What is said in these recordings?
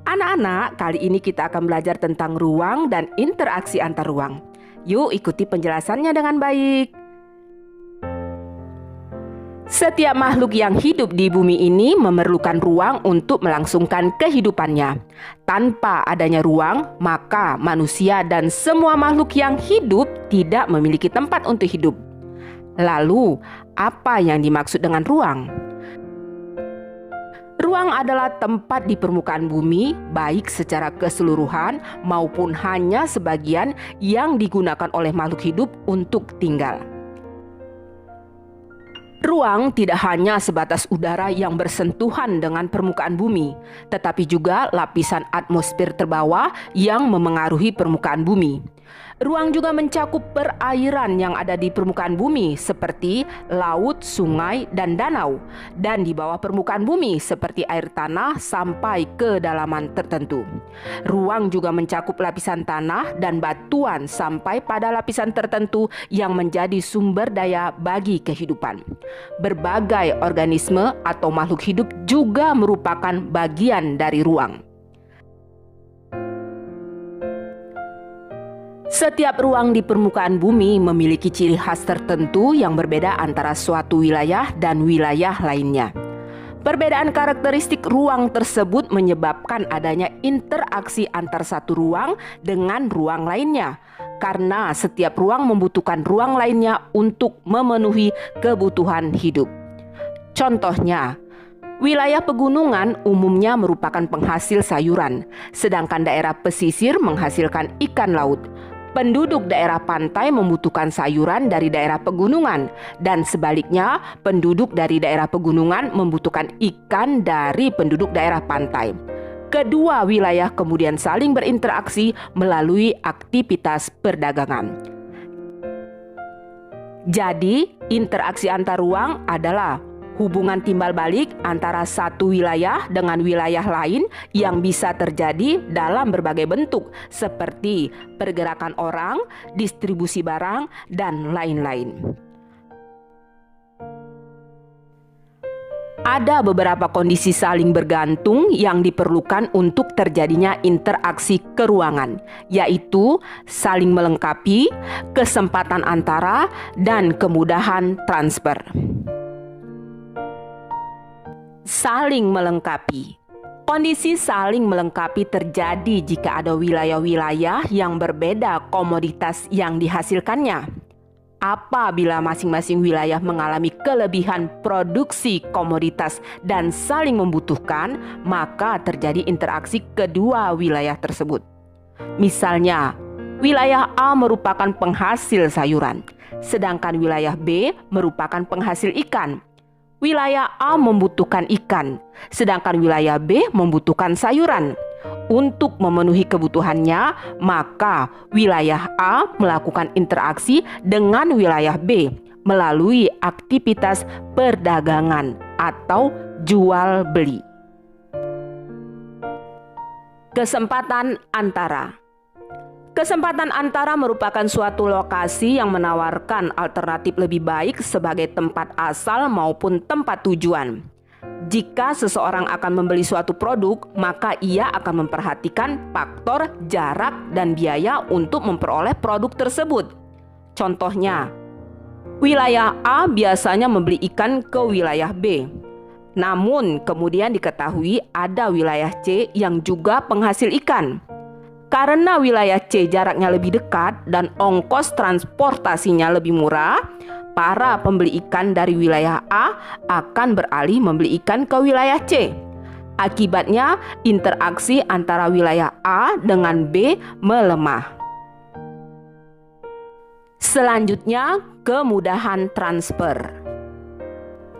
Anak-anak, kali ini kita akan belajar tentang ruang dan interaksi antar ruang. Yuk ikuti penjelasannya dengan baik. Setiap makhluk yang hidup di bumi ini memerlukan ruang untuk melangsungkan kehidupannya. Tanpa adanya ruang, maka manusia dan semua makhluk yang hidup tidak memiliki tempat untuk hidup. Lalu, apa yang dimaksud dengan ruang? Ruang adalah tempat di permukaan bumi, baik secara keseluruhan maupun hanya sebagian yang digunakan oleh makhluk hidup untuk tinggal. Ruang tidak hanya sebatas udara yang bersentuhan dengan permukaan bumi, tetapi juga lapisan atmosfer terbawah yang memengaruhi permukaan bumi. Ruang juga mencakup perairan yang ada di permukaan bumi seperti laut, sungai, dan danau, dan di bawah permukaan bumi seperti air tanah sampai kedalaman tertentu. Ruang juga mencakup lapisan tanah dan batuan sampai pada lapisan tertentu yang menjadi sumber daya bagi kehidupan. Berbagai organisme atau makhluk hidup juga merupakan bagian dari ruang. Setiap ruang di permukaan bumi memiliki ciri khas tertentu yang berbeda antara suatu wilayah dan wilayah lainnya. Perbedaan karakteristik ruang tersebut menyebabkan adanya interaksi antar satu ruang dengan ruang lainnya, karena setiap ruang membutuhkan ruang lainnya untuk memenuhi kebutuhan hidup. Contohnya, wilayah pegunungan umumnya merupakan penghasil sayuran, sedangkan daerah pesisir menghasilkan ikan laut. Penduduk daerah pantai membutuhkan sayuran dari daerah pegunungan, dan sebaliknya, penduduk dari daerah pegunungan membutuhkan ikan dari penduduk daerah pantai. Kedua wilayah kemudian saling berinteraksi melalui aktivitas perdagangan. Jadi, interaksi antar ruang adalah hubungan timbal balik antara satu wilayah dengan wilayah lain yang bisa terjadi dalam berbagai bentuk seperti pergerakan orang, distribusi barang, dan lain-lain. Ada beberapa kondisi saling bergantung yang diperlukan untuk terjadinya interaksi keruangan, yaitu saling melengkapi, kesempatan antara, dan kemudahan transfer. Saling melengkapi. Kondisi saling melengkapi terjadi jika ada wilayah-wilayah yang berbeda komoditas yang dihasilkannya. Apabila masing-masing wilayah mengalami kelebihan produksi komoditas dan saling membutuhkan, maka terjadi interaksi kedua wilayah tersebut. Misalnya, wilayah A merupakan penghasil sayuran, sedangkan wilayah B merupakan penghasil ikan. Wilayah A membutuhkan ikan, sedangkan wilayah B membutuhkan sayuran. Untuk memenuhi kebutuhannya, maka wilayah A melakukan interaksi dengan wilayah B melalui aktivitas perdagangan atau jual beli. Kesempatan antara. Kesempatan antara merupakan suatu lokasi yang menawarkan alternatif lebih baik sebagai tempat asal maupun tempat tujuan. Jika seseorang akan membeli suatu produk, maka ia akan memperhatikan faktor jarak dan biaya untuk memperoleh produk tersebut. Contohnya, wilayah A biasanya membeli ikan ke wilayah B. Namun kemudian diketahui ada wilayah C yang juga penghasil ikan. Karena wilayah C jaraknya lebih dekat dan ongkos transportasinya lebih murah, para pembeli ikan dari wilayah A akan beralih membeli ikan ke wilayah C. Akibatnya, interaksi antara wilayah A dengan B melemah. Selanjutnya, kemudahan transfer.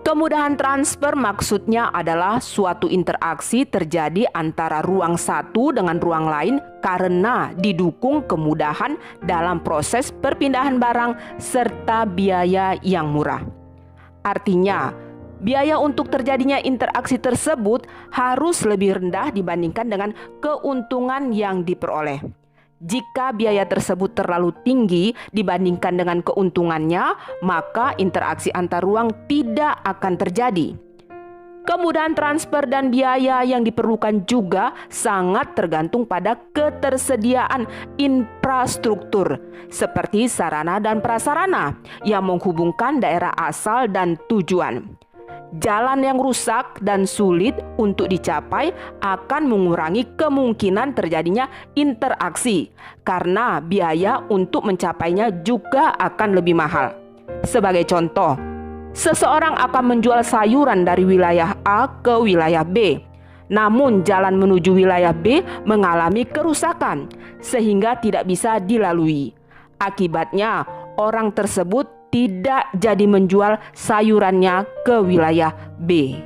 Kemudahan transfer maksudnya adalah suatu interaksi terjadi antara ruang satu dengan ruang lain karena didukung kemudahan dalam proses perpindahan barang serta biaya yang murah. Artinya, biaya untuk terjadinya interaksi tersebut harus lebih rendah dibandingkan dengan keuntungan yang diperoleh. Jika biaya tersebut terlalu tinggi dibandingkan dengan keuntungannya, maka interaksi antar ruang tidak akan terjadi. Kemudahan transfer dan biaya yang diperlukan juga sangat tergantung pada ketersediaan infrastruktur seperti sarana dan prasarana yang menghubungkan daerah asal dan tujuan. Jalan yang rusak dan sulit untuk dicapai akan mengurangi kemungkinan terjadinya interaksi karena biaya untuk mencapainya juga akan lebih mahal. Sebagai contoh, seseorang akan menjual sayuran dari wilayah A ke wilayah B. Namun jalan menuju wilayah B mengalami kerusakan sehingga tidak bisa dilalui. Akibatnya orang tersebut tidak jadi menjual sayurannya ke wilayah B.